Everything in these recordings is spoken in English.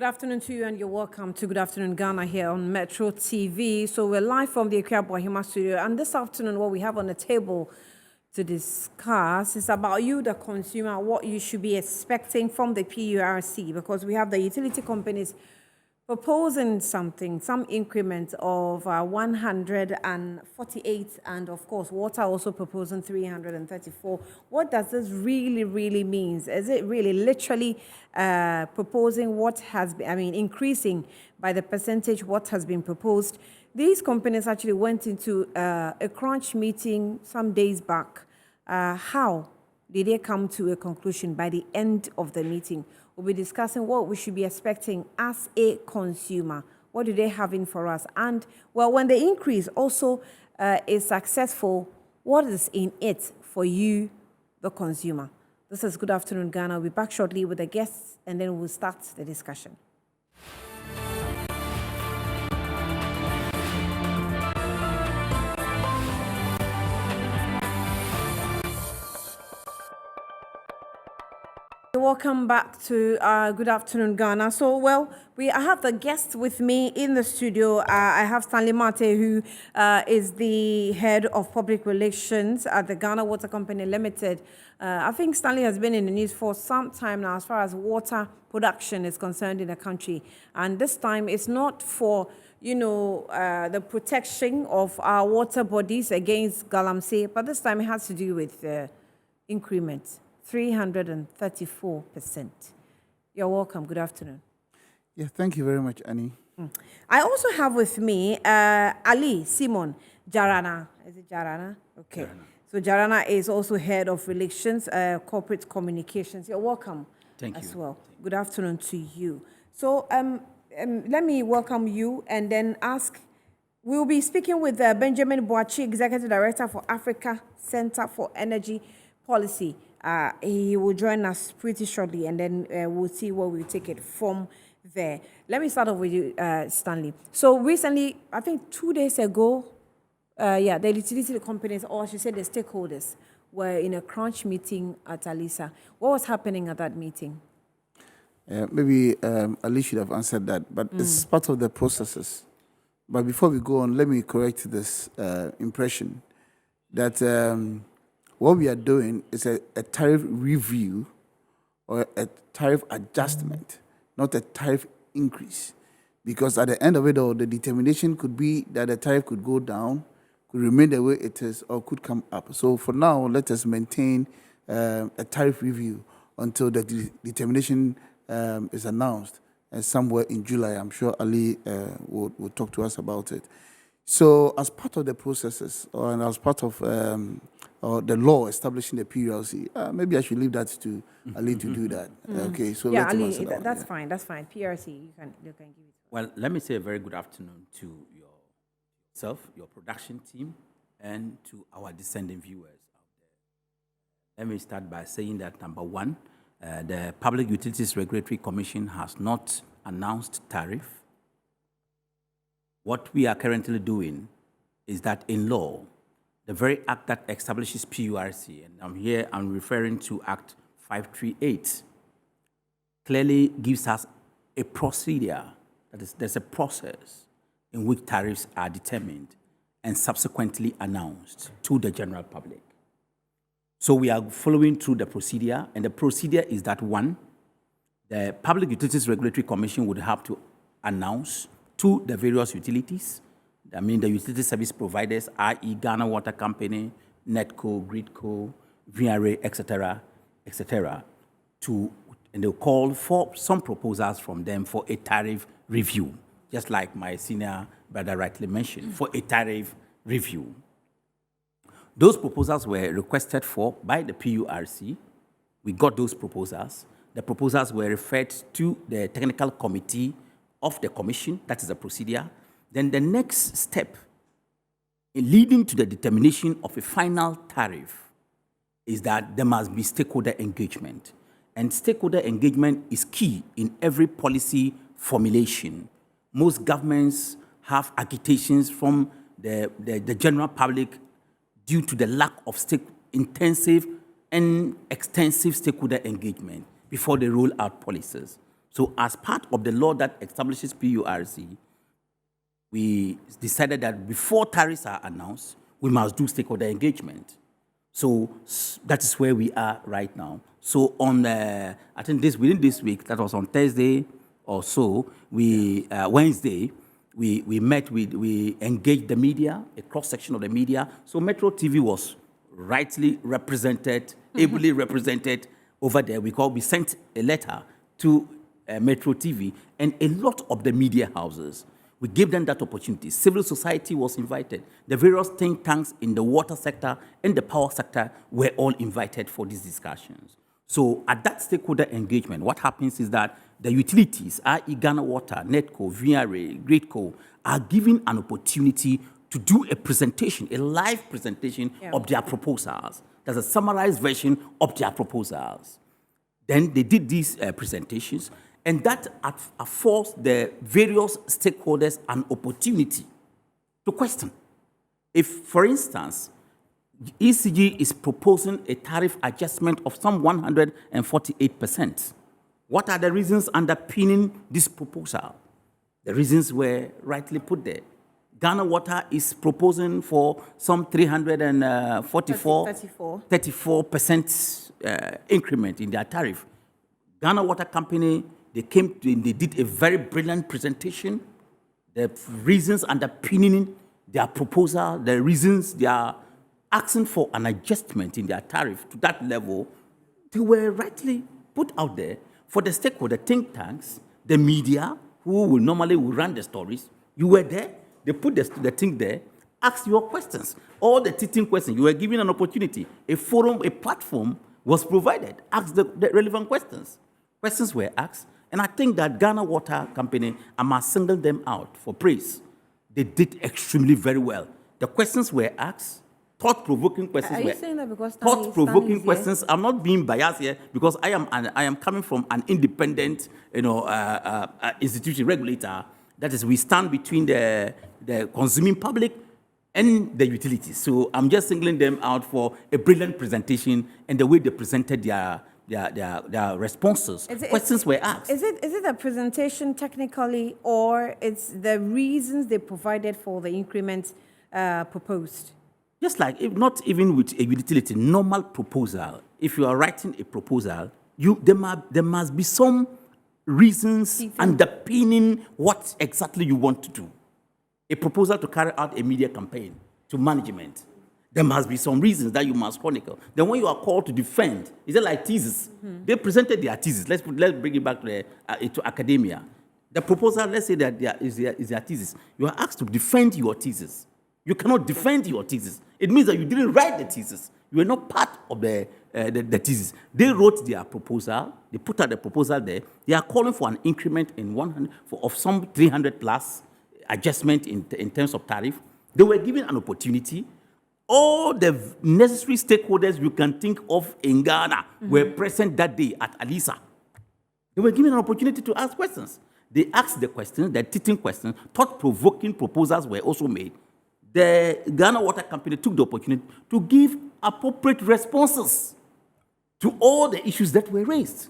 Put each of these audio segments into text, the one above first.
Good afternoon to you and you're welcome to Good Afternoon Ghana here on Metro TV. So we're live from the Accra Bohima studio, and this afternoon what we have on the table to discuss is about you, the consumer, what you should be expecting from the PURC, because we have the utility companies proposing something, some increment of 148, and of course, water also proposing 334. What does this really mean? Is it really literally proposing what has been, increasing by the percentage what has been proposed? These companies actually went into a crunch meeting some days back. How did they come to a conclusion by the end of the meeting? We'll be discussing what we should be expecting as a consumer. What do they have in for us? And, well, when the increase also is successful, what is in it for you, the consumer? This is Good Afternoon Ghana. We'll be back shortly with the guests, and then we'll start the discussion. Welcome back to Good Afternoon Ghana. So, well, I have the guest with me in the studio. I have Stanley Mate, who is the head of public relations at the Ghana Water Company Limited. I think Stanley has been in the news for some time now as far as water production is concerned in the country. And this time it's not for, the protection of our water bodies against galamsey, but this time it has to do with increment. 334%. You're welcome. Good afternoon. Yeah, thank you very much, Annie. I also have with me Ali Simon Jarana. Is it Jarana? Okay. Jarana. So Jarana is also head of relations, corporate communications. You're welcome. Thank you. As well. Good afternoon to you. So let me welcome you and then ask. We'll be speaking with Benjamin Boachi, Executive Director for Africa Center for Energy Policy. He will join us pretty shortly, and then we'll see where we'll take it from there. Let me start off with you, Stanley. So recently, I think 2 days ago, the utility companies, or I should say the stakeholders, were in a crunch meeting at Alisa. What was happening at that meeting? Maybe Ali should have answered that, but it's part of the processes. But before we go on, let me correct this impression that what we are doing is a tariff review or a tariff adjustment, not a tariff increase. Because at the end of it all, the determination could be that the tariff could go down, could remain the way it is, or could come up. So for now, let us maintain a tariff review until the determination is announced somewhere in July. I'm sure Ali will talk to us about it. So as part of the processes, and as part of the law establishing the PURC, maybe I should leave that to Ali to do that. Okay, so yeah, Ali, that's fine. That's fine. PRC, you can give it. Well, let me say a very good afternoon to yourself, your production team, and to our descending viewers out there. Let me start by saying that number one, the Public Utilities Regulatory Commission has not announced tariff. What we are currently doing is that in law, the very act that establishes PURC, and I'm referring to Act 538, clearly gives us a procedure, that is, there's a process in which tariffs are determined and subsequently announced to the general public. So we are following through the procedure, and the procedure is that one, the Public Utilities Regulatory Commission would have to announce to the various utilities, the utility service providers, i.e. Ghana Water Company, NETCO, GRIDCO, VRA, etc., and they'll call for some proposals from them for a tariff review, just like my senior brother rightly mentioned, for a tariff review. Those proposals were requested for by the PURC. We got those proposals. The proposals were referred to the technical committee of the commission, that is a procedure. Then the next step in leading to the determination of a final tariff is that there must be stakeholder engagement. And stakeholder engagement is key in every policy formulation. Most governments have agitations from the general public due to the lack of intensive and extensive stakeholder engagement before they roll out policies. So as part of the law that establishes PURC, we decided that before tariffs are announced, we must do stakeholder engagement. So that is where we are right now. So on, I think within this week, that was on Thursday or so, Wednesday, we engaged the media, a cross-section of the media. So Metro TV was rightly represented, ably represented over there. We sent a letter to Metro TV and a lot of the media houses. We gave them that opportunity. Civil society was invited. The various think tanks in the water sector and the power sector were all invited for these discussions. So at that stakeholder engagement, what happens is that the utilities, i.e. Ghana Water, NETCO, VRA, GRIDCO, are given an opportunity to do a presentation, a live presentation of their proposals. There's a summarized version of their proposals. Then they did these presentations, and that affords the various stakeholders an opportunity to question. If, for instance, ECG is proposing a tariff adjustment of some 148%, what are the reasons underpinning this proposal? The reasons were rightly put there. Ghana Water is proposing for some 34% increment in their tariff. Ghana Water Company, they did a very brilliant presentation. The reasons underpinning their proposal, the reasons they are asking for an adjustment in their tariff to that level, they were rightly put out there for the stakeholder think tanks, the media, who will normally run the stories. You were there. They put the thing there, ask your questions. All the teaching questions, you were given an opportunity. A forum, a platform was provided. Ask the relevant questions. Questions were asked. And I think that Ghana Water Company, I must single them out for praise. They did extremely very well. The questions were asked. Thought-provoking questions Are were you saying that because thought-provoking questions. I'm not being biased here because I am coming from an independent, institution regulator. That is, we stand between the consuming public and the utilities. So I'm just singling them out for a brilliant presentation and the way they presented their responses. Questions were asked. Is it a presentation technically, or it's the reasons they provided for the increment proposed? Just like, if not even with a utility, normal proposal, if you are writing a proposal, there must be some reasons underpinning what exactly you want to do. A proposal to carry out a media campaign to management. There must be some reasons that you must chronicle. Then when you are called to defend, is it like thesis? They presented their thesis. Let's bring it back to academia. The proposal, let's say that is their thesis. You are asked to defend your thesis. You cannot defend your thesis. It means that you didn't write the thesis. You were not part of the thesis. They wrote their proposal. They put out the proposal there. They are calling for an increment in 100 of some 300 plus adjustment in terms of tariff. They were given an opportunity. All the necessary stakeholders you can think of in Ghana were present that day at Alisa. They were given an opportunity to ask questions. They asked the questions, the teaching questions, thought-provoking proposals were also made. The Ghana Water Company took the opportunity to give appropriate responses to all the issues that were raised.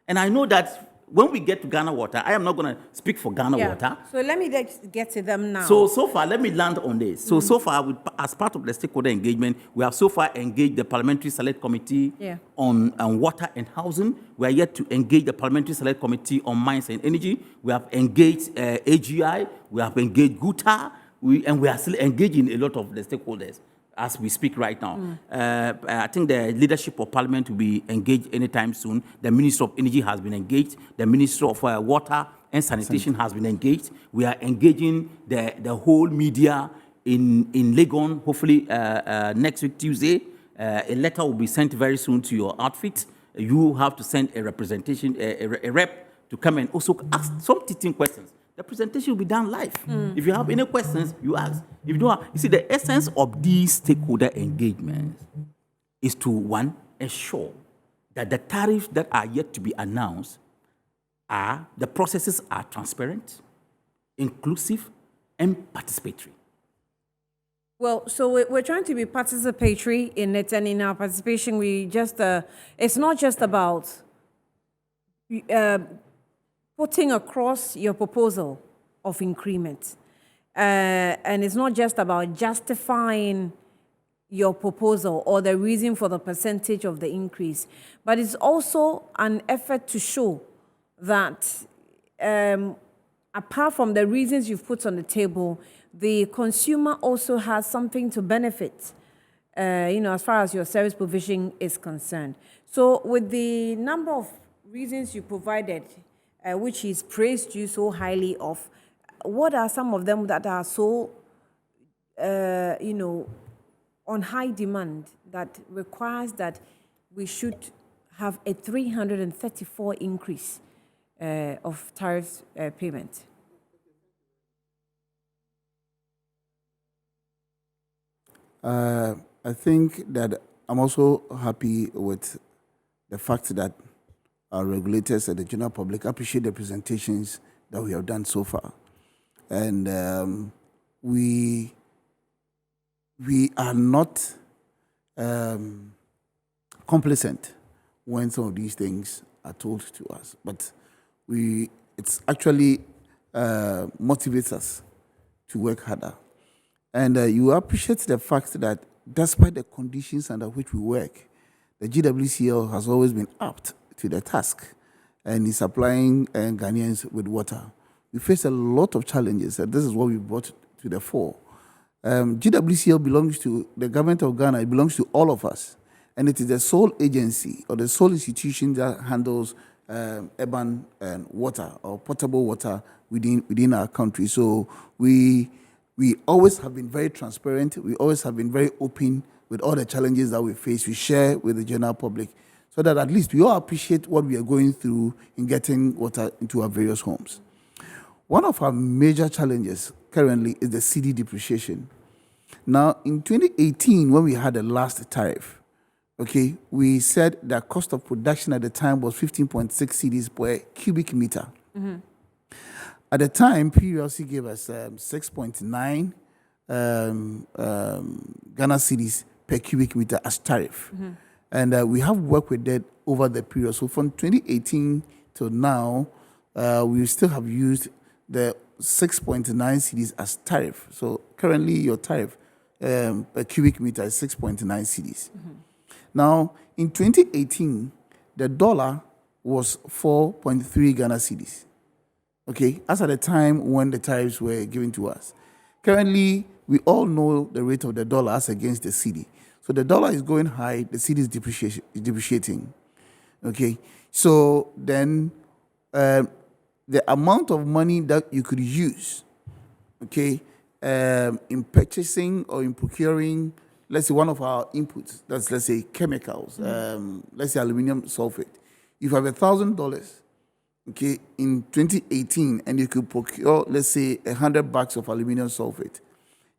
And I know that when we get to Ghana Water, I am not going to speak for Ghana Water. So let me get to them now. So far, let me land on this. So far, as part of the stakeholder engagement, we have so far engaged the Parliamentary Select Committee on water and housing. We are yet to engage the Parliamentary Select Committee on mines and energy. We have engaged AGI. We have engaged GUTA. And we are still engaging a lot of the stakeholders as we speak right now. I think the leadership of Parliament will be engaged anytime soon. The Minister of Energy has been engaged. The Minister of Water and Sanitation has been engaged. We are engaging the whole media in Legon, hopefully next week, Tuesday. A letter will be sent very soon to your outfit. You have to send a representation, a rep to come and also ask some teaching questions. The presentation will be done live. If you have any questions, you ask. If you don't have, you see, the essence of these stakeholder engagements is to, one, ensure that the tariffs that are yet to be announced the processes are transparent, inclusive, and participatory. Well, so we're trying to be participatory in it, and in our participation, we just, it's not just about putting across your proposal of increment. And it's not just about justifying your proposal or the reason for the percentage of the increase, but it's also an effort to show that apart from the reasons you've put on the table, the consumer also has something to benefit, as far as your service provision is concerned. So with the number of reasons you provided, which he's praised you so highly of, what are some of them that are so, on high demand that requires that we should have a 334 increase of tariff payment? I think that I'm also happy with the fact that our regulators and the general public appreciate the presentations that we have done so far. And we are not complacent when some of these things are told to us, but it's actually motivates us to work harder. And you appreciate the fact that despite the conditions under which we work, the GWCL has always been apt to the task and is supplying Ghanaians with water. We face a lot of challenges, and this is what we brought to the fore. GWCL belongs to the government of Ghana. It belongs to all of us, and it is the sole agency or the sole institution that handles urban water or potable water within our country. So we always have been very transparent. We always have been very open with all the challenges that we face. We share with the general public so that at least we all appreciate what we are going through in getting water into our various homes. One of our major challenges currently is the cedi depreciation. Now, in 2018, when we had the last tariff, okay, we said that cost of production at the time was 15.6 cedis per cubic meter. Mm-hmm. At the time, PULC gave us 6.9 Ghana cedis per cubic meter as tariff. Mm-hmm. And we have worked with that over the period. So from 2018 till now, we still have used the 6.9 cedis as tariff. So currently your tariff per cubic meter is 6.9 cedis. Mm-hmm. Now, in 2018, the dollar was 4.3 Ghana cedis. Okay, as at the time when the tariffs were given to us. Currently, we all know the rate of the dollar as against the cedi. So the dollar is going high, the cedi is depreciating. Okay, so then the amount of money that you could use, okay, in purchasing or in procuring, let's say one of our inputs, that's let's say chemicals, let's say aluminum sulfate. If you have $1,000, okay, in 2018, and you could procure, let's say, $100 of aluminum sulfate.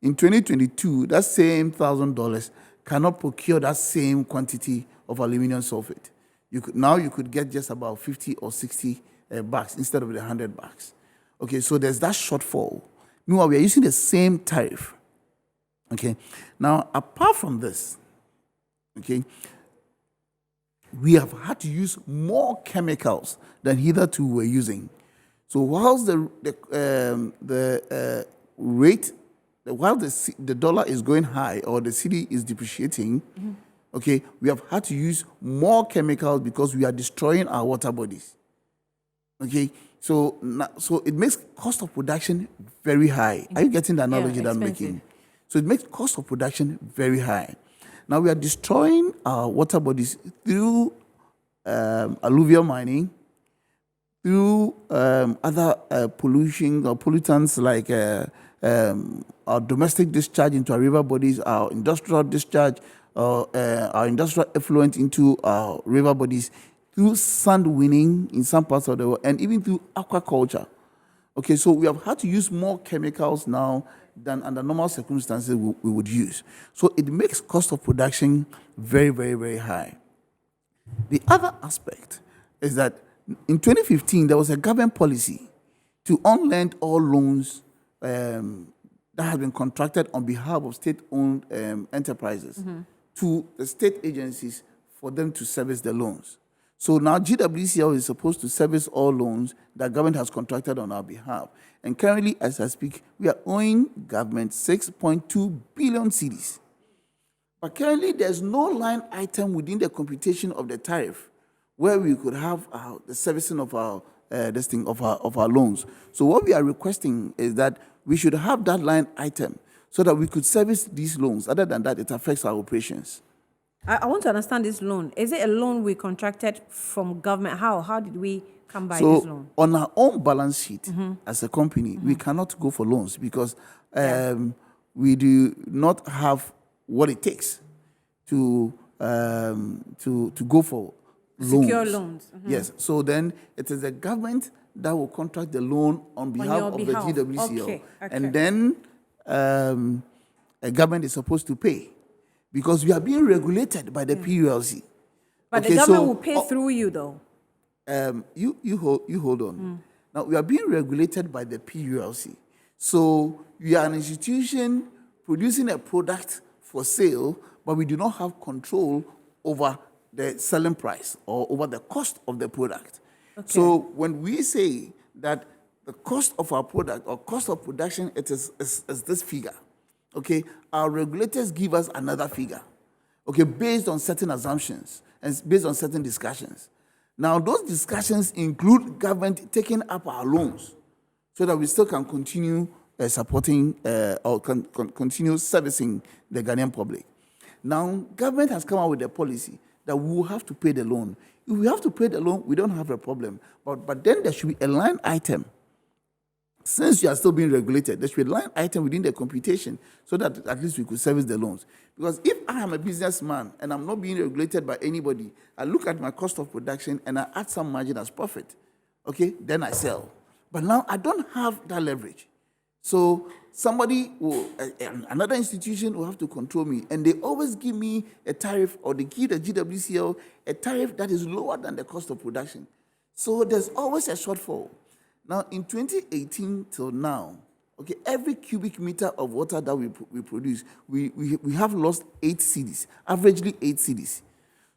In 2022, that same $1,000 cannot procure that same quantity of aluminum sulfate. You could get just about 50 or 60 bucks instead of the $100. Okay, so there's that shortfall. Meanwhile, we are using the same tariff. Okay, now apart from this, okay, we have had to use more chemicals than hitherto we're using. So whilst the rate, while the dollar is going high or the cedi is depreciating, mm-hmm. okay, we have had to use more chemicals because we are destroying our water bodies. Okay, so it makes cost of production very high. Are you getting the analogy that I'm making? So it makes cost of production very high. Now we are destroying our water bodies through alluvial mining, through other pollution or pollutants like our domestic discharge into our river bodies, our industrial discharge, our industrial effluent into our river bodies, through sand winning in some parts of the world, and even through aquaculture. Okay, so we have had to use more chemicals now than under normal circumstances we would use. So it makes cost of production very, very, very high. The other aspect is that in 2015, there was a government policy to unlend all loans that have been contracted on behalf of state-owned enterprises mm-hmm. to the state agencies for them to service the loans. So now GWCL is supposed to service all loans that government has contracted on our behalf. And currently, as I speak, we are owing government 6.2 billion cedis. But currently, there's no line item within the computation of the tariff where we could have the servicing of our of our loans. So what we are requesting is that we should have that line item so that we could service these loans. Other than that, it affects our operations. I want to understand this loan. Is it a loan we contracted from government? How did we come by this loan? On our own balance sheet as a company, we cannot go for loans because we do not have what it takes to go for loans. Secure loans. Yes. So then it is the government that will contract the loan on behalf of the GWCL. Okay. And then a government is supposed to pay because we are being regulated by the PULC. But the government will pay through you, though. You hold on. Now, we are being regulated by the PULC. So we are an institution producing a product for sale, but we do not have control over the selling price or over the cost of the product. Okay. So when we say that the cost of our product or cost of production is this figure, okay, our regulators give us another figure, okay, based on certain assumptions and based on certain discussions. Now, those discussions include government taking up our loans so that we still can continue supporting or continue servicing the Ghanaian public. Now, government has come out with a policy that we will have to pay the loan. If we have to pay the loan, we don't have a problem. But then there should be a line item. Since you are still being regulated, there should be a line item within the computation so that at least we could service the loans. Because if I am a businessman and I'm not being regulated by anybody, I look at my cost of production and I add some margin as profit, okay, then I sell. But now I don't have that leverage. So another institution will have to control me. And they always give me a tariff, or they give the GWCL a tariff that is lower than the cost of production. So there's always a shortfall. Now, in 2018 till now, okay, every cubic meter of water that we produce, we have lost 8 cedis, averagely 8 cedis.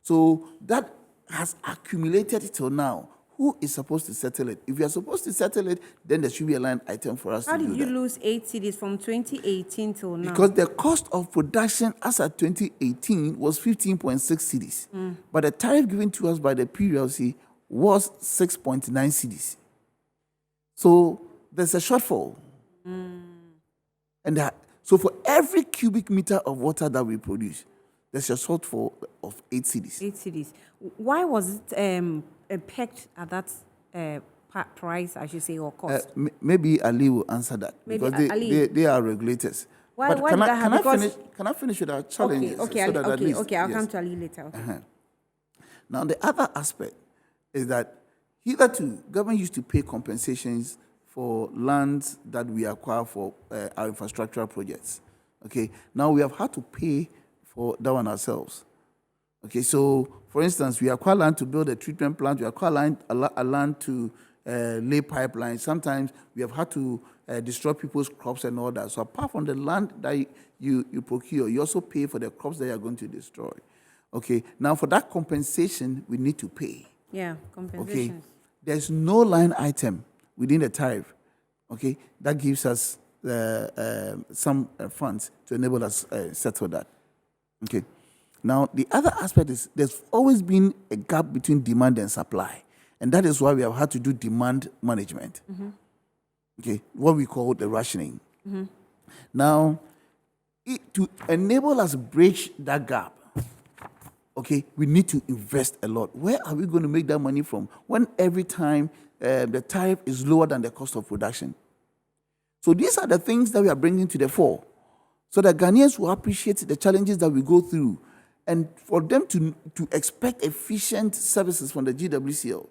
So that has accumulated till now. Who is supposed to settle it? If you are supposed to settle it, then there should be a line item for us to do that. How did you lose 8 cedis from 2018 till now? Because the cost of production as at 2018 was 15.6 cedis. But the tariff given to us by the PULC was 6.9 cedis. So there's a shortfall. And so for every cubic meter of water that we produce, there's a shortfall of 8 cedis. 8 cedis. Why was it pegged at that price, I should say, or cost? Maybe Ali will answer that. Maybe because they are regulators. Why can I finish with our challenges? Okay, I'll come to Ali later. Okay. Now, the other aspect is that hitherto, government used to pay compensations for lands that we acquire for our infrastructural projects. Okay, now we have had to pay for that one ourselves. Okay, so for instance, we acquire land to build a treatment plant, we acquire land to lay pipelines. Sometimes we have had to destroy people's crops and all that. So apart from the land that you procure, you also pay for the crops that you are going to destroy. Okay, now for that compensation, we need to pay. Yeah, compensation. Okay, there's no line item within the tariff, okay, that gives us some funds to enable us settle that. Okay. Now, the other aspect is there's always been a gap between demand and supply. And that is why we have had to do demand management. Okay, what we call the rationing. Now, to enable us bridge that gap, okay, we need to invest a lot. Where are we going to make that money from when every time the tariff is lower than the cost of production? So these are the things that we are bringing to the fore so that Ghanaians will appreciate the challenges that we go through and for them to expect efficient services from the GWCL,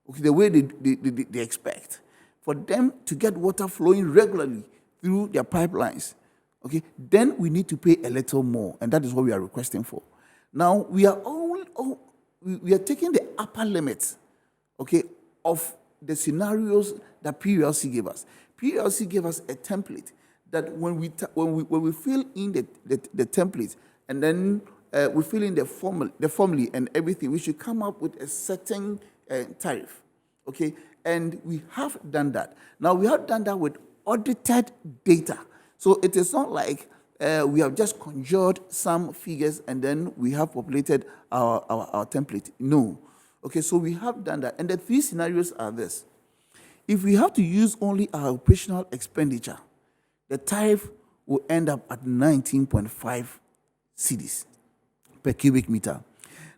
okay, the way they expect, for them to get water flowing regularly through their pipelines, okay, then we need to pay a little more, and that is what we are requesting for. Now, we are taking the upper limits, okay, of the scenarios that PULC gave us. PULC gave us a template that when we fill in the template and then we fill in the formula and everything, we should come up with a certain tariff. Okay, and we have done that. Now, we have done that with audited data. So it is not like we have just conjured some figures and then we have populated our template. No. Okay, so we have done that. And the three scenarios are this. If we have to use only our operational expenditure, the tariff will end up at 19.5 cedis per cubic meter.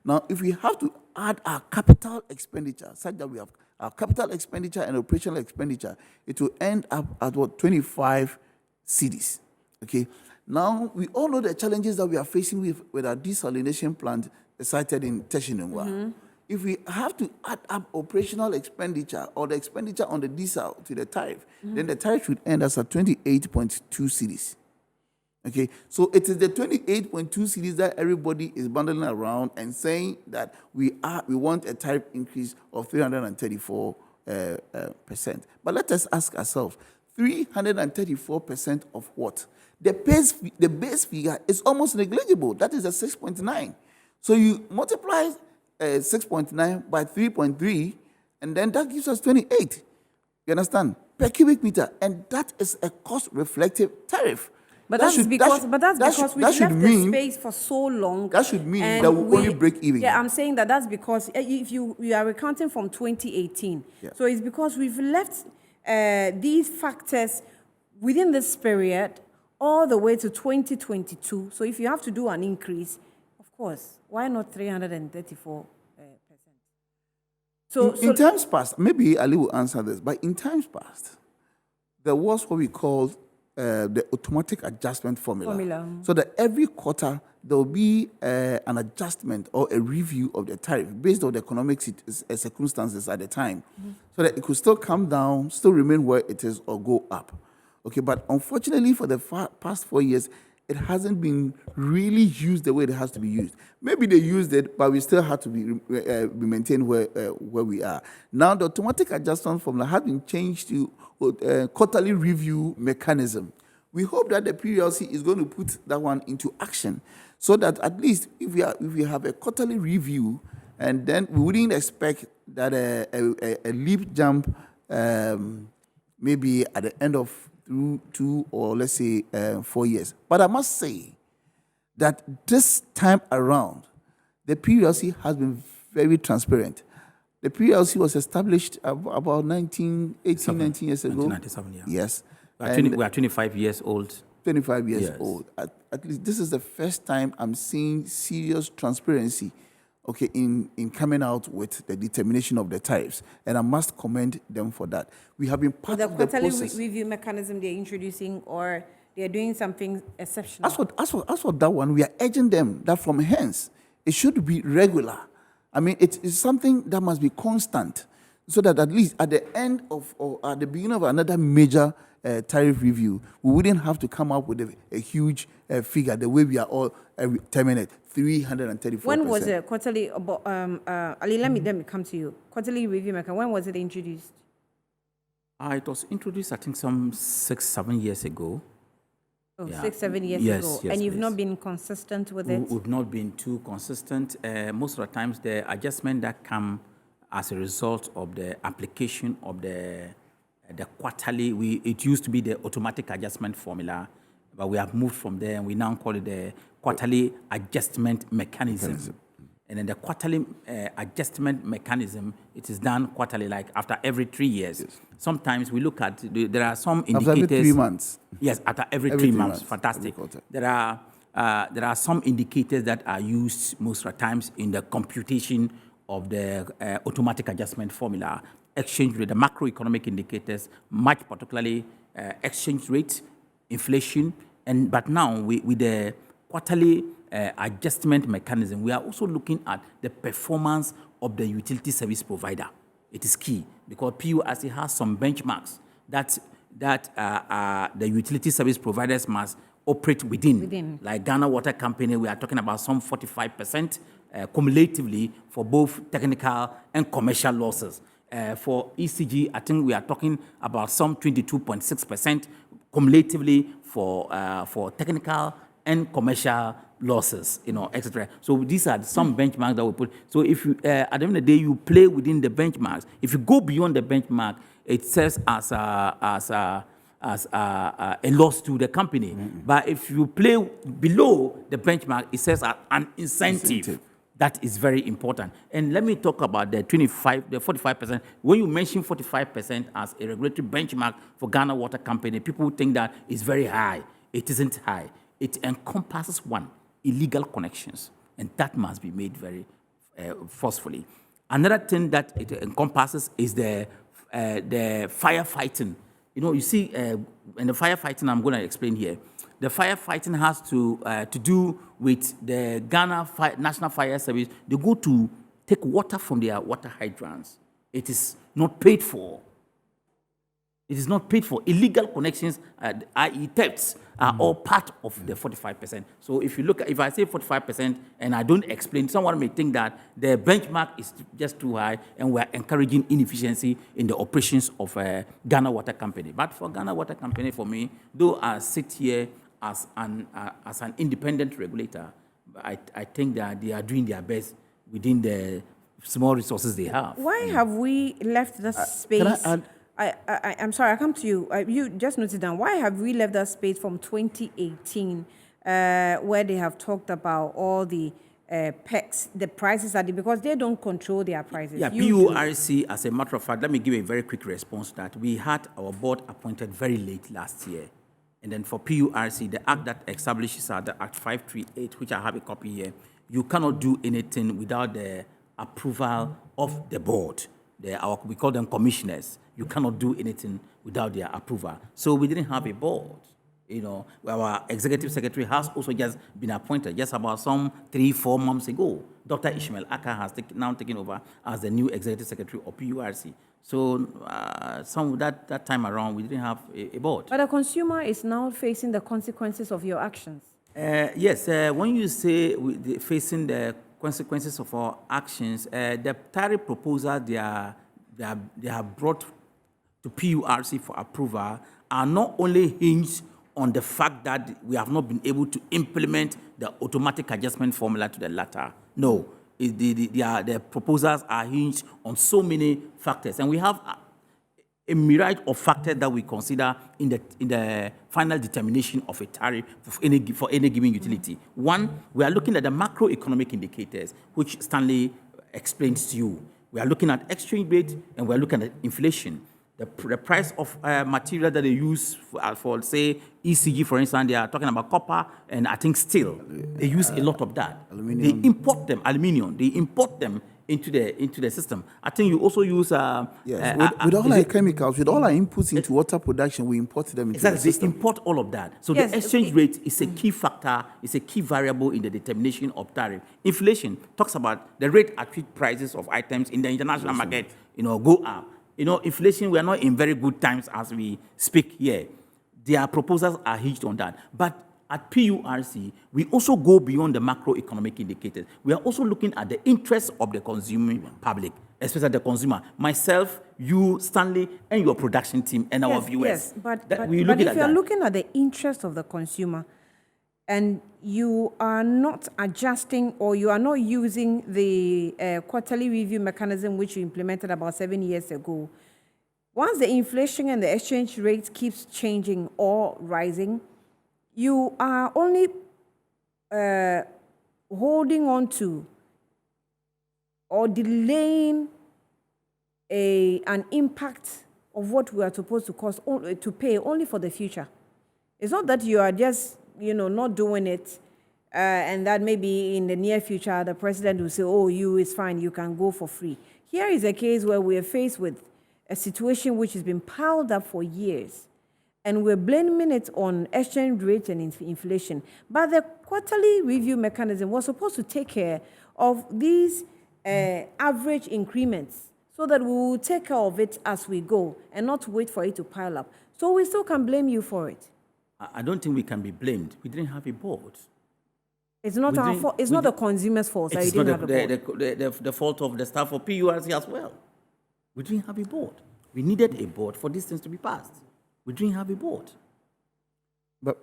Now, if we have to add our capital expenditure, such that we have our capital expenditure and operational expenditure, it will end up at what, 25 cedis. Okay. Now, we all know the challenges that we are facing with our desalination plant sited in Teshinungwa. If we have to add up operational expenditure or the expenditure on the desal to the tariff, then the tariff should end us at 28.2 cedis. Okay, so it is the 28.2 cedis that everybody is bundling around and saying that we want a tariff increase of 334%. But let us ask ourselves, 334% of what? The base figure is almost negligible. That is a 6.9. So you multiply 6.9 by 3.3, and then that gives us 28. You understand? Per cubic meter, and that is a cost-reflective tariff. But that's because we've left the space for so long. That should mean that we only break even. Yeah, I'm saying that's because if we are recounting from 2018. Yeah. So it's because we've left these factors within this period all the way to 2022. So if you have to do an increase, of course, why not 334%? In times past, maybe Ali will answer this, but in times past, there was what we called the automatic adjustment formula. So that every quarter there will be an adjustment or a review of the tariff based on the economic circumstances at the time, so that it could still come down, still remain where it is, or go up. Okay, but unfortunately for the past 4 years, it hasn't been really used the way it has to be used. Maybe they used it, but we still have to be maintained where we are. Now, the automatic adjustment formula has been changed to quarterly review mechanism. We hope that the PLC is going to put that one into action, so that at least if we have a quarterly review, and then we wouldn't expect that a leap jump maybe at the end of 2 or let's say 4 years. But I must say that this time around, the PLC has been very transparent. The PLC was established about 19 years ago. 1997, yeah. Yes. We are 25 years old. 25 years old. At least this is the first time I'm seeing serious transparency, okay, in coming out with the determination of the tariffs, and I must commend them for that. We have been part of the process. The quarterly review mechanism they're introducing, or they're doing something exceptional? As for that one, we are urging them that from hence, it should be regular. I mean, it is something that must be constant, so that at least at the end of, or at the beginning of another major tariff review, we wouldn't have to come up with a huge figure the way we are all terminated. 334%. When was it quarterly? Ali, let me come to you. Quarterly review mechanism. When was it introduced? It was introduced, I think, some 6-7 years ago. Oh, yeah. 6-7 years ago. Yes, and you've not been consistent with it? We've not been too consistent. Most of the times, the adjustment that come as a result of the application of the quarterly, it used to be the automatic adjustment formula, but we have moved from there and we now call it the quarterly adjustment mechanism. And then the quarterly adjustment mechanism, it is done quarterly, like after every 3 years. Yes. Sometimes we look at, there are some indicators. After every 3 months. Yes, after every 3 months. Fantastic. There are some indicators that are used most of the times in the computation of the automatic adjustment formula. Exchange rate, the macroeconomic indicators, much particularly exchange rate, inflation, but now with the quarterly adjustment mechanism, we are also looking at the performance of the utility service provider. It is key because PURC has some benchmarks that the utility service providers must operate within. Like Ghana Water Company, we are talking about some 45% cumulatively for both technical and commercial losses. For ECG, I think we are talking about some 22.6% cumulatively for technical and commercial losses, etc. So these are some benchmarks that we put. So if you, at the end of the day, you play within the benchmarks. If you go beyond the benchmark, it serves as a loss to the company. But if you play below the benchmark, it serves as an incentive. That is very important. And let me talk about the 45%. When you mention 45% as a regulatory benchmark for Ghana Water Company, people think that it's very high. It isn't high. It encompasses one, illegal connections, and that must be made very forcefully. Another thing that it encompasses is the firefighting. You see, in the firefighting, I'm going to explain here. The firefighting has to do with the Ghana National Fire Service. They go to take water from their water hydrants. It is not paid for. It is not paid for. Illegal connections, i.e. thefts, are all part of the 45%. So if I say 45% and I don't explain, someone may think that the benchmark is just too high and we're encouraging inefficiency in the operations of Ghana Water Company. But for Ghana Water Company, for me, though I sit here as an independent regulator, I think that they are doing their best within the small resources they have. Why have we left the space? I'm sorry, I come to you. You just noted down. Why have we left that space from 2018, where they have talked about all the PECs, the prices because they don't control their prices. Yeah, PURC, as a matter of fact, let me give a very quick response to that. We had our board appointed very late last year. And then for PURC, the act that establishes the Act 538, which I have a copy here, you cannot do anything without the approval of the board. We call them commissioners. You cannot do anything without their approval. So we didn't have a board. Our executive secretary has also just been appointed just about some 3-4 months ago. Dr. Ishmael Aka has now taken over as the new executive secretary of PURC. So that time around, we didn't have a board. But the consumer is now facing the consequences of your actions. Yes, when you say facing the consequences of our actions, the tariff proposal they have brought to PURC for approval are not only hinged on the fact that we have not been able to implement the automatic adjustment formula to the latter. No, the proposals are hinged on so many factors, and we have a myriad of factors that we consider in the final determination of a tariff for any given utility. One, we are looking at the macroeconomic indicators, which Stanley explains to you. We are looking at exchange rate, and we are looking at inflation. The price of material that they use for, say, ECG, for instance, they are talking about copper and I think steel. They use a lot of that. Aluminum. They import them, aluminium. They import them into the system. I think you also use... yes, with all our chemicals, with all our inputs into water production, we import them into the system. They import all of that. So yes, the exchange rate is a key factor, is a key variable in the determination of tariff. Inflation talks about the rate at which prices of items in the international market, go up. Inflation, we are not in very good times as we speak here. Their proposals are hinged on that. But at PURC, we also go beyond the macroeconomic indicators. We are also looking at the interests of the consuming public, especially the consumer. Myself, you, Stanley, and your production team, and our viewers. Yes, but if you're looking at the interest of the consumer, and you are not adjusting or you are not using the quarterly review mechanism which you implemented about 7 years ago, once the inflation and the exchange rate keeps changing or rising, you are only holding on to or delaying an impact of what we are supposed to pay only for the future. It's not that you are just not doing it, and that maybe in the near future, the president will say, oh, it's fine, you can go for free. Here is a case where we are faced with a situation which has been piled up for years, and we're blaming it on exchange rate and inflation. But the quarterly review mechanism was supposed to take care of these average increments so that we will take care of it as we go and not wait for it to pile up. So we still can blame you for it. I don't think we can be blamed. We didn't have a board. It's not our fault. It's not the consumer's fault. It's not the fault of the staff of PURC as well. We didn't have a board. We needed a board for these things to be passed. We didn't have a board. We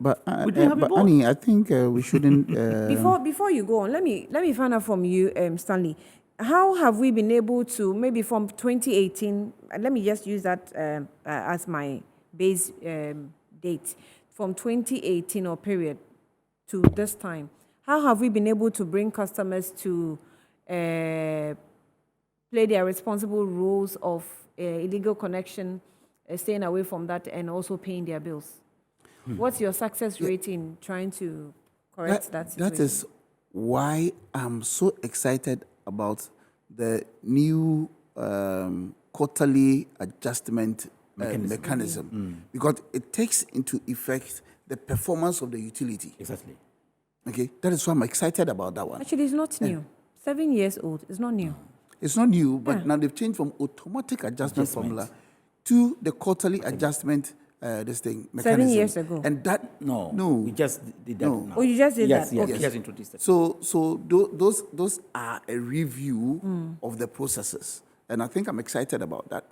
didn't have a but board. Annie, I think we shouldn't. Before you go on, let me find out from you, Stanley. How have we been able to, maybe from 2018, let me just use that as my base date, from 2018 or period to this time, how have we been able to bring customers to play their responsible roles of illegal connection, staying away from that, and also paying their bills? What's your success rate in trying to correct that situation? That is why I'm so excited about the new quarterly adjustment mechanism. Because it takes into effect the performance of the utility. Exactly. Okay, that is why I'm excited about that one. Actually, it's not new. 7 years old. It's not new. It's not new, but now they've changed from automatic adjustment formula to the quarterly adjustment mechanism. 7 years ago. And that No, we just did that now. Oh, you just did Yes, that? yes, Okay. we just introduced it. So those are a review of the processes, and I think I'm excited about that.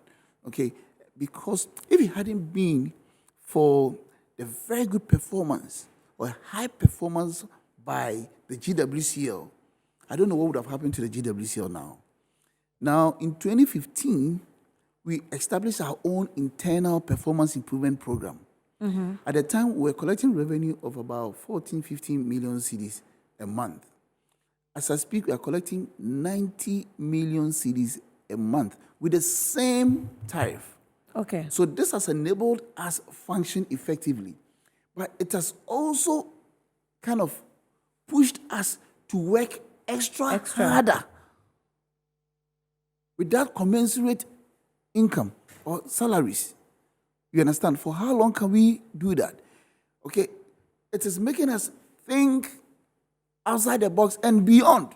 Okay, because if it hadn't been for the very good performance or high performance by the GWCL, I don't know what would have happened to the GWCL now. Now, in 2015, we established our own internal performance improvement program. At the time, we were collecting revenue of about 14, 15 million cedis a month. As I speak, we are collecting 90 million cedis a month with the same tariff. Okay. So this has enabled us function effectively, but it has also kind of pushed us to work extra harder without commensurate income or salaries. You understand? For how long can we do that? Okay, it is making us think outside the box and beyond.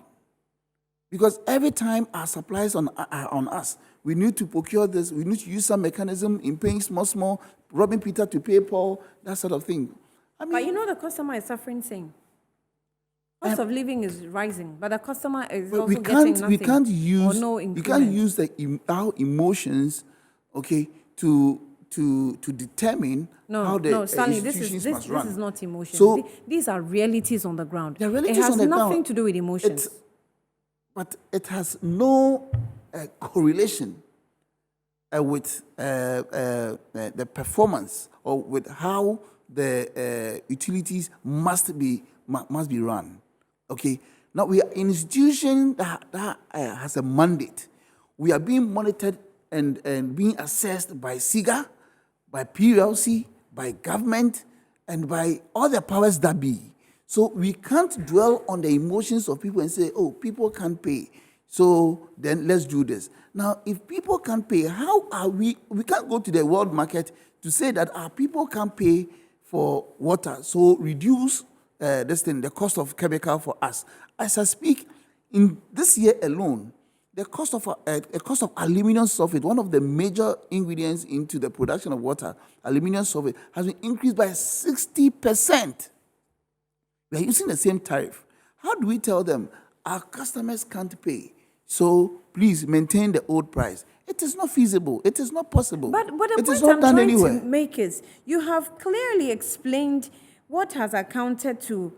Because every time our supplies are on us, we need to procure this, we need to use some mechanism in paying small, robbing Peter to pay Paul, that sort of thing. I mean, But you know the customer is suffering same. Cost of living is rising, but the customer is but also getting nothing. we can't or use no you increment. can't use our emotions, okay, to determine how the Stanley, this institutions is must run. not emotions. So These are realities on the ground. They're realities it has on the nothing ground. to do with emotions. But it has no correlation with the performance or with how the utilities must be run. Okay. Now we are an institution that has a mandate. We are being monitored and being assessed by SIGA, by PLC, by government, and by all the powers that be. So we can't dwell on the emotions of people and say, oh, people can't pay, so then let's do this. Now, if people can't pay, how are we can't go to the world market to say that our people can't pay for water, so reduce the cost of chemical for us. As I speak, in this year alone, the cost of aluminum sulfate, one of the major ingredients into the production of water, aluminum sulfate, has been increased by 60%. We are using the same tariff. How do we tell them our customers can't pay, so please maintain the old price? It is not feasible. It is not possible. But the it is point not I'm done trying anywhere. to make is you have clearly explained what has accounted to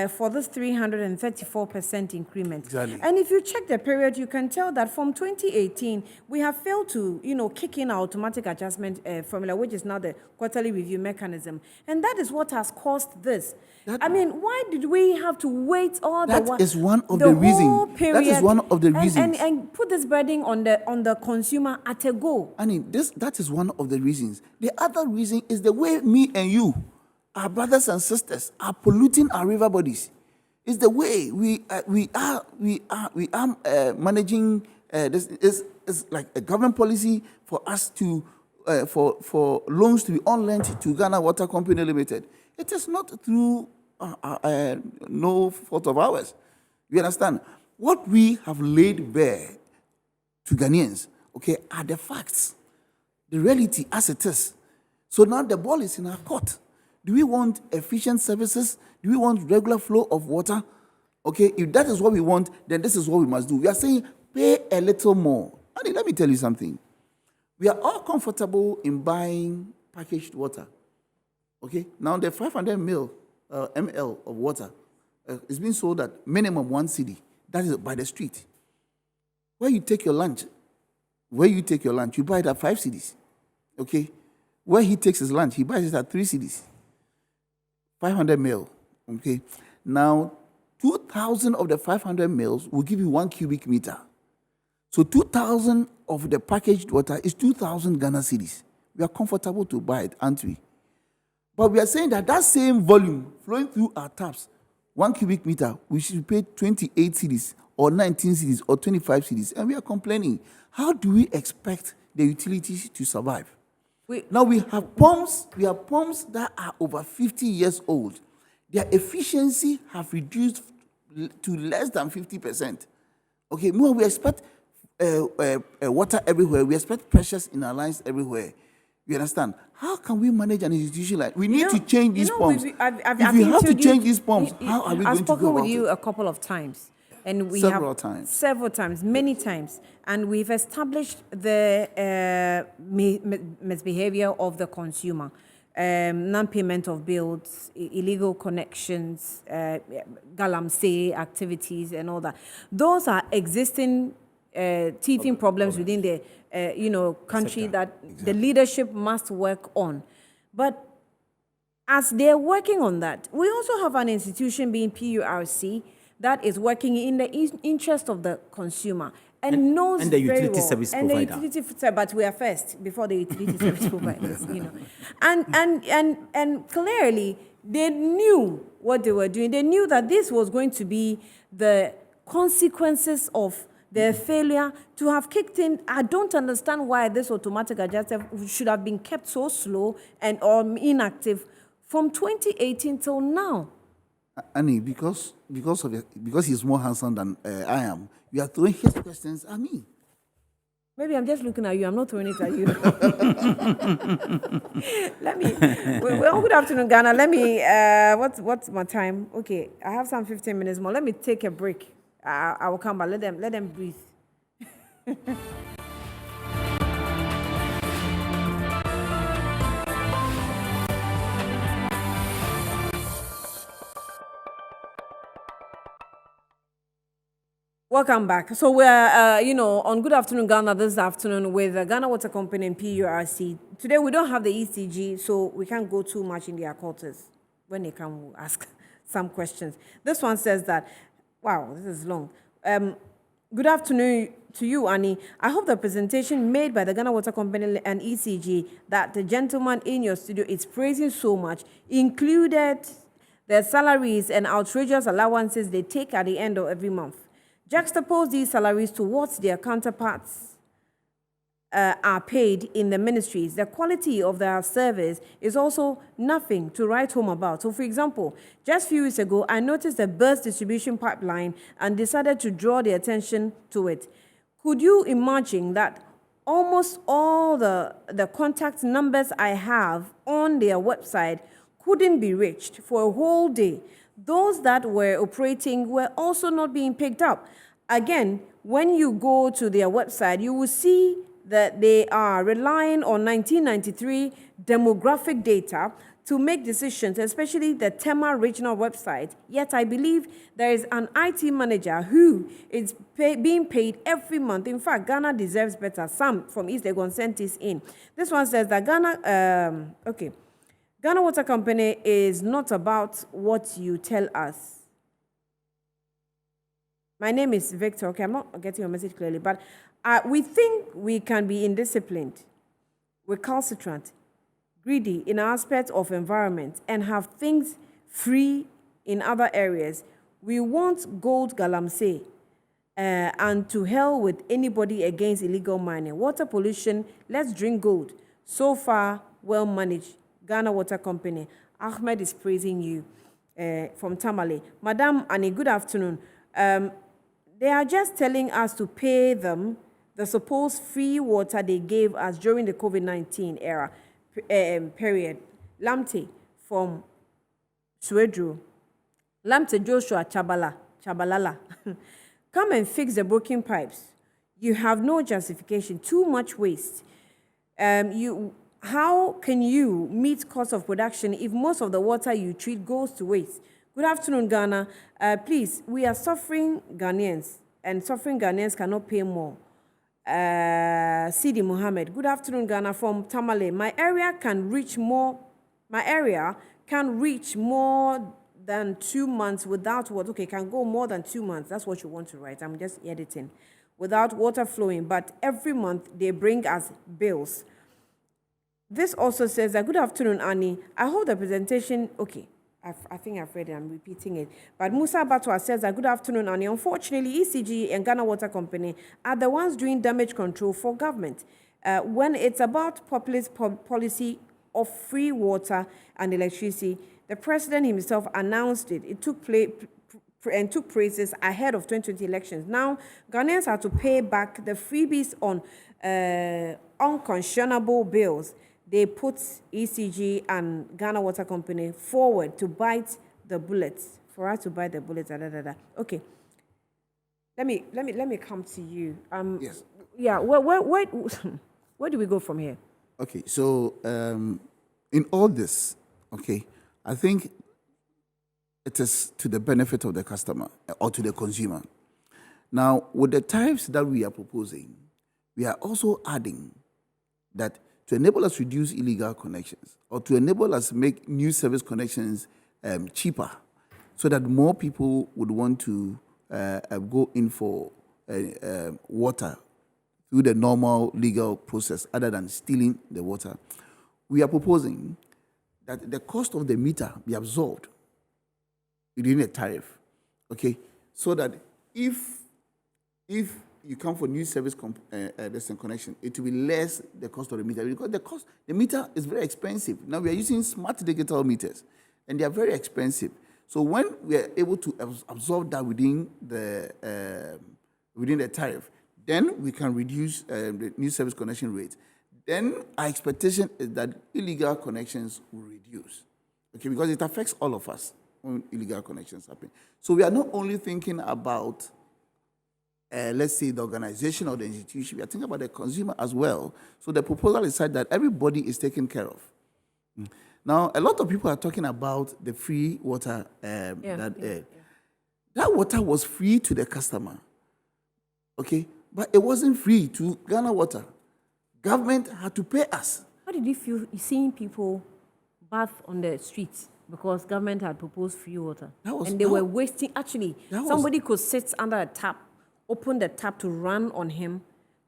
for this 334% increment. Exactly. And if you check the period, you can tell that from 2018, we have failed to, kick in our automatic adjustment formula, which is now the quarterly review mechanism. And that is what has caused this. Why did we have to wait all That is one of the the whole reasons. period That is one of the reasons. and put this burden on the consumer at a go? That is one of the reasons. The other reason is the way me and you, our brothers and sisters, are polluting our river bodies. It's the way we are managing this. Is like a government policy for us to for loans to be on-lent to Ghana Water Company Limited. It is not through no fault of ours. You understand? What we have laid bare to Ghanaians, okay, are the facts, the reality as it is. So now the ball is in our court. Do we want efficient services? Do we want regular flow of water? Okay, if that is what we want, then this is what we must do. We are saying pay a little more. Andy, let me tell you something. We are all comfortable in buying packaged water. Okay, now the 500 ml of water is being sold at minimum 1 cedi. That is by the street. Where you take your lunch, you buy it at 5 cedis. Okay, where he takes his lunch, he buys it at 3 cedis. 500 ml. Okay, now 2,000 of the 500 mils will give you 1 cubic meter. So 2,000 of the packaged water is 2,000 Ghana cedis. We are comfortable to buy it, aren't we? But we are saying that same volume flowing through our taps, 1 cubic meter, we should pay 28 cedis or 19 cedis or 25 cedis, and we are complaining. How do we expect the utilities to survive? Now we have pumps that are over 50 years old. Their efficiency have reduced to less than 50%. Okay, more we expect water everywhere. We expect pressures in our lines everywhere. You understand? How can we manage an institution like we need to change these pumps? If we have to change these pumps, how are we going to go about it? I've spoken with you a couple of times, and we several have times, many times, and we've established the misbehavior of the consumer, non-payment of bills, illegal connections, galamsey activities, and all that. Those are existing teething problems within the country that the leadership must work on. But as they're working on that, we also have an institution being PURC that is working in the interest of the consumer and knows and the very utility well. service and provider. The utility, but we are first before the utility service providers, and clearly they knew what they were doing. They knew that this was going to be the consequences of their failure to have kicked in. I don't understand why this automatic adjuster should have been kept so slow and or inactive from 2018 till now. Annie, because he's more handsome than I am, you are throwing his questions at me. Maybe I'm just looking at you. I'm not throwing it at you. Well, good afternoon, Ghana. Let me, what's my time? Okay, I have some 15 minutes more. Let me take a break. I will come back. Let them breathe. Welcome back. So we're, on Good Afternoon Ghana this afternoon with the Ghana Water Company and PURC. Today we don't have the ECG, so we can't go too much in their quarters. When they come, we'll ask some questions. This one says that, wow, this is long. Good afternoon to you, Annie. I hope the presentation made by the Ghana Water Company and ECG that the gentleman in your studio is praising so much included their salaries and outrageous allowances they take at the end of every month. Juxtapose these salaries to what their counterparts are paid in the ministries. The quality of their service is also nothing to write home about. So, for example, just a few weeks ago, I noticed a bus distribution pipeline and decided to draw the attention to it. Could you imagine that almost all the contact numbers I have on their website couldn't be reached for a whole day? Those that were operating were also not being picked up. Again, when you go to their website, you will see that they are relying on 1993 demographic data to make decisions, especially the Tema regional website. Yet I believe there is an IT manager who is being paid every month. In fact, Ghana deserves better. Some from East Legon sent this in. This one says that Ghana Water Company is not about what you tell us. My name is Victor. Okay, I'm not getting your message clearly, but we think we can be indisciplined, recalcitrant, greedy in our aspect of environment, and have things free in other areas. We want gold galamsey, and to hell with anybody against illegal mining. Water pollution, let's drink gold. So far, well managed. Ghana Water Company. Ahmed is praising you from Tamale. Madam Annie, good afternoon. They are just telling us to pay them the supposed free water they gave us during the COVID-19 era period. Lamte from Suedru. Lamte Joshua Chabalala. Come and fix the broken pipes. You have no justification. Too much waste. how can you meet cost of production if most of the water you treat goes to waste? Good afternoon, Ghana. Please, we are suffering Ghanaians, and suffering Ghanaians cannot pay more. Sidi Mohammed. Good afternoon, Ghana, from Tamale. My area can reach more than 2 months without water. Okay, can go more than 2 months. That's what you want to write. I'm just editing. Without water flowing, but every month they bring us bills. This also says that, good afternoon, Annie. I hold the presentation. Okay, I think I've read it. I'm repeating it. But Musa Batwa says that, good afternoon, Annie. Unfortunately, ECG and Ghana Water Company are the ones doing damage control for government. When it's about populist policy of free water and electricity, the president himself announced it. It took place and took praises ahead of 2020 elections. Now, Ghanaians have to pay back the freebies on unconscionable bills. They put ECG and Ghana Water Company forward to bite the bullets, for us to bite the bullets. Okay, let me come to you. Yes. Yeah. Where do we go from here? Okay. So in all this, okay, I think it is to the benefit of the customer or to the consumer. Now, with the tariffs that we are proposing, we are also adding that to enable us reduce illegal connections or to enable us make new service connections cheaper so that more people would want to go in for water through the normal legal process other than stealing the water. We are proposing that the cost of the meter be absorbed within a tariff, okay? So that if you come for new service connection, it will be less the cost of the meter, because the meter is very expensive. Now we are using smart digital meters, and they are very expensive. So when we are able to absorb that within the tariff, then we can reduce the new service connection rate. Then our expectation is that illegal connections will reduce, okay? Because it affects all of us when illegal connections happen. So we are not only thinking about let's say the organization or the institution, we are thinking about the consumer as well. So the proposal is such that everybody is taken care of. Now, a lot of people are talking about the free water. That water was free to the customer, okay? But it wasn't free to Ghana Water. Government had to pay us. How did you feel seeing people bath on the streets because government had proposed free water? And they were wasting, actually, somebody could sit under a tap, open the tap to run on him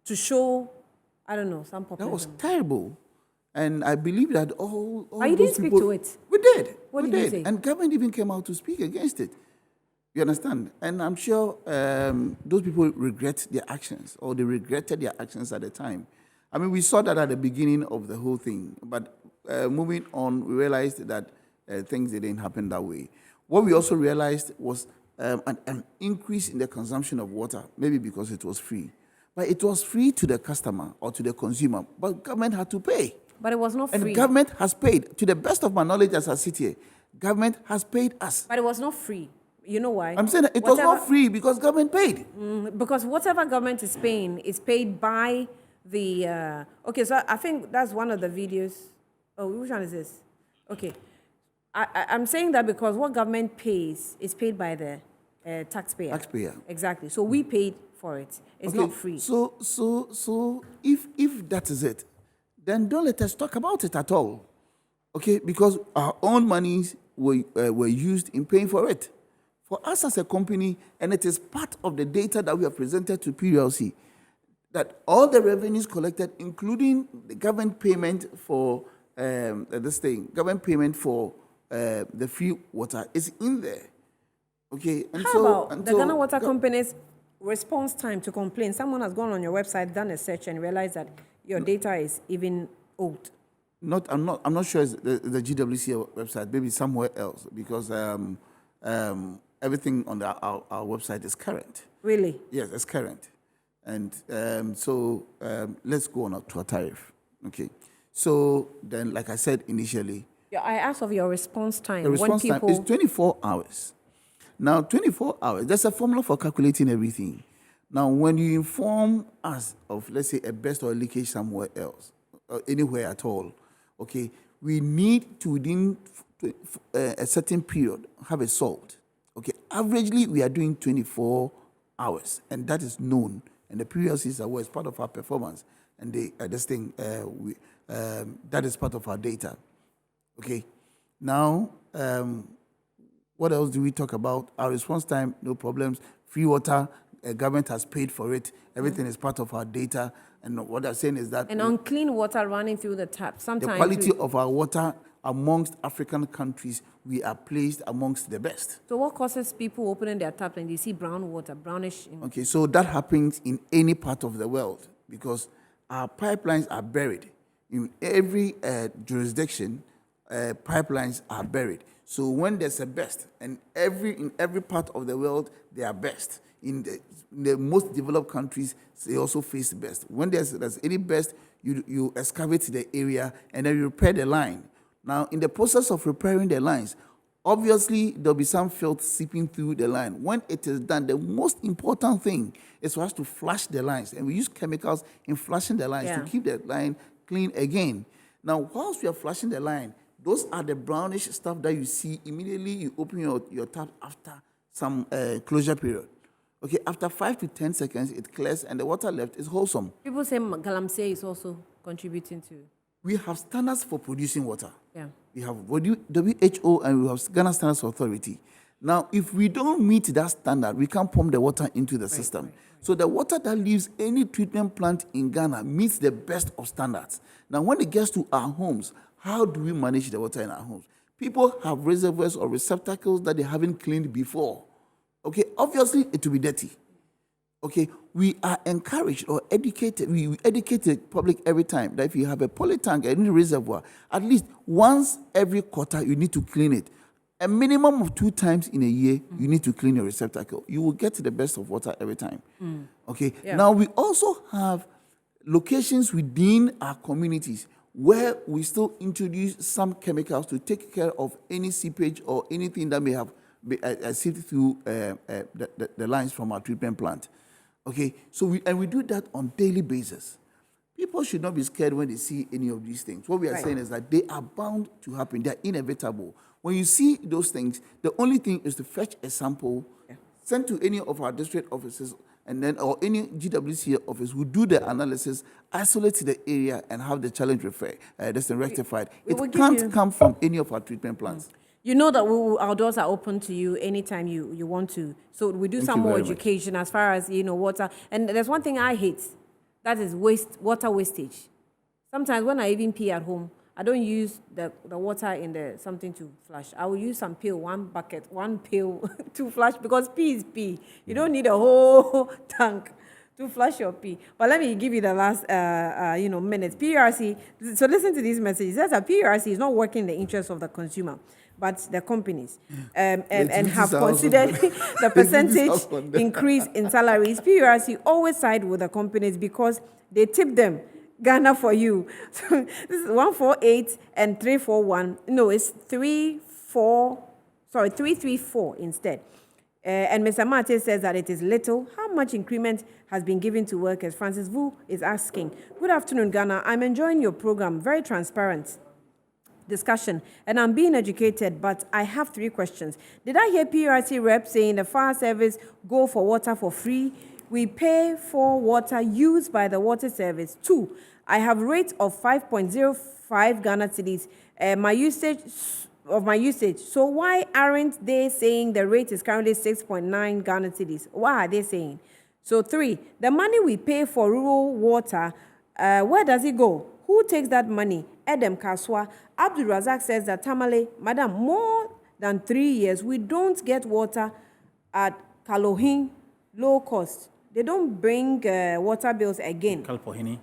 to show, I don't know, some populism. That was terrible. And I believe that all but you didn't speak to it. We did. What did you say? And government even came out to speak against it. You understand? And I'm sure those people regret their actions, or they regretted their actions at the time. I mean, we saw that at the beginning of the whole thing. But moving on, we realized that things didn't happen that way. What we also realized was an increase in the consumption of water, maybe because it was free. But it was free to the customer or to the consumer, but government had to pay. But it was not free. And government has paid. To the best of my knowledge as I sit here, government has paid us. But it was not free. You know why? I'm saying that it was not free because government paid. Because whatever government is paying is paid by the... okay, so I think that's one of the videos. Oh, which one is this? Okay. I'm saying that because what government pays is paid by the taxpayer. Taxpayer. Exactly. So we paid for it. It's not free. So if that is it, then don't let us talk about it at all. Okay? Because our own monies were used in paying for it. For us as a company, and it is part of the data that we have presented to PLC, that all the revenues collected, including the government payment for government payment for the free water, is in there. Okay. And how about the Ghana Water Company's response time to complain? Someone has gone on your website, done a search, and realized that your data is even old. I'm not sure it's the GWCL website. Maybe somewhere else, because everything on our website is current. Really? Yes, it's current. And so let's go on to a tariff. Okay. So then, like I said initially, yeah, I asked of your response time. The response time is 24 hours. Now, 24 hours, there's a formula for calculating everything. Now, when you inform us of, let's say, a burst or a leakage somewhere else, anywhere at all, okay, we need to, within a certain period, have it solved. Okay, averagely, we are doing 24 hours, and that is known. And the periodics are as part of our performance, and that is part of our data. Okay, now, what else do we talk about? Our response time, no problems. Free water, government has paid for it. Everything is part of our data. And what I'm saying is that... And unclean water running through the tap. The Sometimes quality of our water amongst African countries, we are placed amongst the best. So what causes people opening their tap and they see brown water, brownish? Okay, so that happens in any part of the world because our pipelines are buried. In every jurisdiction, pipelines are buried. So when there's a best, and in every part of the world, they are best. In the most developed countries, they also face the best. When there's any best, you excavate the area and then you repair the line. Now, in the process of repairing the lines, obviously, there'll be some filth seeping through the line. When it is done, the most important thing is for us to flush the lines. And we use chemicals in flushing the lines to keep the line clean again. Now, whilst we are flushing the line, those are the brownish stuff that you see immediately you open your tap after some closure period. Okay, after 5 to 10 seconds, it clears and the water left is wholesome. People say galamsey is also contributing to... We have standards for producing water. Yeah. We have WHO and we have Ghana Standards Authority. Now, if we don't meet that standard, we can't pump the water into the system. Right. So the water that leaves any treatment plant in Ghana meets the best of standards. Now, when it gets to our homes, how do we manage the water in our homes? People have reservoirs or receptacles that they haven't cleaned before. Okay, obviously it will be dirty. Okay, we are encouraged or educated, we educate the public every time that if you have a polytank and a reservoir, at least once every quarter you need to clean it. A minimum of 2 times in a year, you need to clean your receptacle. You will get the best of water every time. Okay, now we also have locations within our communities where we still introduce some chemicals to take care of any seepage or anything that may have seeped through the lines from our treatment plant. Okay, so we do that on daily basis. People should not be scared when they see any of these things. What we are saying is that they are bound to happen. They are inevitable. When you see those things, the only thing is to fetch a sample, send to any of our district offices, and then or any GWCL office who do the analysis, isolate the area, and have the challenge rectified. It can't come from any of our treatment plants. You know that our doors are open to you anytime you want to. So we do some more education as far as, water. And there's one thing I hate, that is water wastage. Sometimes when I even pee at home, I don't use the water in something to flush. I will use some pill, 1 bucket, 1 pill to flush because pee is pee. You don't need a whole tank to flush your pee. But let me give you the last, minutes. PRC, so listen to these messages. It says that PRC is not working in the interest of the consumer, but the companies, and have considered the percentage increase in salaries. PRC always side with the companies because they tip them. Ghana for you. So this is 148 and 341. No, it's 334 instead. And Mr. Mate says that it is little. How much increment has been given to workers? Francis Vu is asking. Good afternoon, Ghana. I'm enjoying your program. Very transparent discussion, and I'm being educated, but I have 3 questions. Did I hear PRC rep saying the fire service go for water for free? We pay for water used by the water service. 2, I have rate of 5.05 Ghana cedis. My usage. So why aren't they saying the rate is currently 6.9 Ghana cedis? Why are they saying? So 3, the money we pay for rural water, where does it go? Who takes that money? Edem Kaswa. Abdul Razak says that Tamale, Madam, more than 3 years, we don't get water at Kalohin, low cost. They don't bring water bills again. Kalpohini.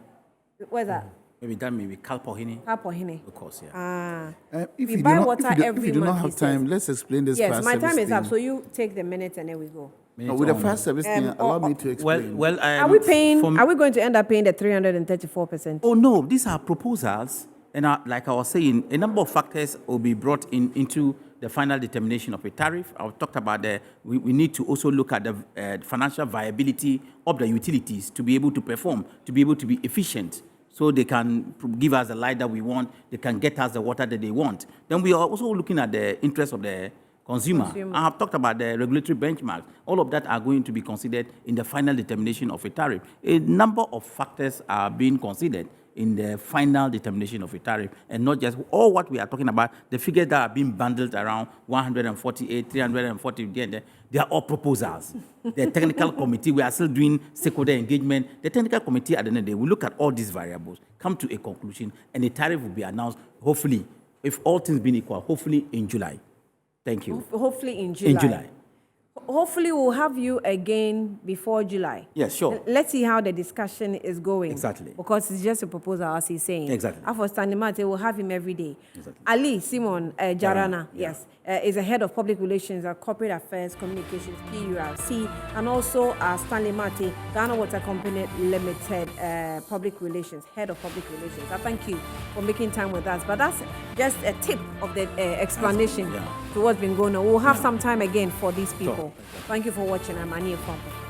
Where's that? Maybe that may be Kalpohini. Kalpohini. Of course, yeah. We buy water every month. If you do not have time, let's explain this. Yes, my time is up, so you take the minute and then we go. With the fire service thing, allow me to explain. Are we going to end up paying the 334%? Oh no, these are proposals, and like I was saying, a number of factors will be brought into the final determination of a tariff. I've talked about we need to also look at the financial viability of the utilities to be able to perform, to be able to be efficient. so they can give us the light that we want, they can get us the water that they want. Then we are also looking at the interest of the consumer. I have talked about the regulatory benchmarks. All of that are going to be considered in the final determination of a tariff. A number of factors are being considered in the final determination of a tariff, and not just all what we are talking about, the figures that are being bundled around 148, 340, they are all proposals. The technical committee, we are still doing stakeholder engagement. The technical committee at the end of the day will look at all these variables, come to a conclusion, and a tariff will be announced, hopefully, if all things being equal, hopefully in July. Thank you. Hopefully in July. In July. Hopefully we'll have you again before July. Yes, sure. Let's see how the discussion is going. Exactly. Because it's just a proposal, as he's saying. Exactly. For Stanley Mate, we'll have him every day. Exactly. Ali Simon Jarana, yeah. yes, is a head of public relations at Corporate Affairs Communications, PURC, and also Stanley Mate, Ghana Water Company Limited, public relations, head of public relations. I thank you for making time with us. But that's just a tip of the explanation to what's been going on. We'll have some time again for these people. Sure. Thank you for watching. I'm Annie Fong.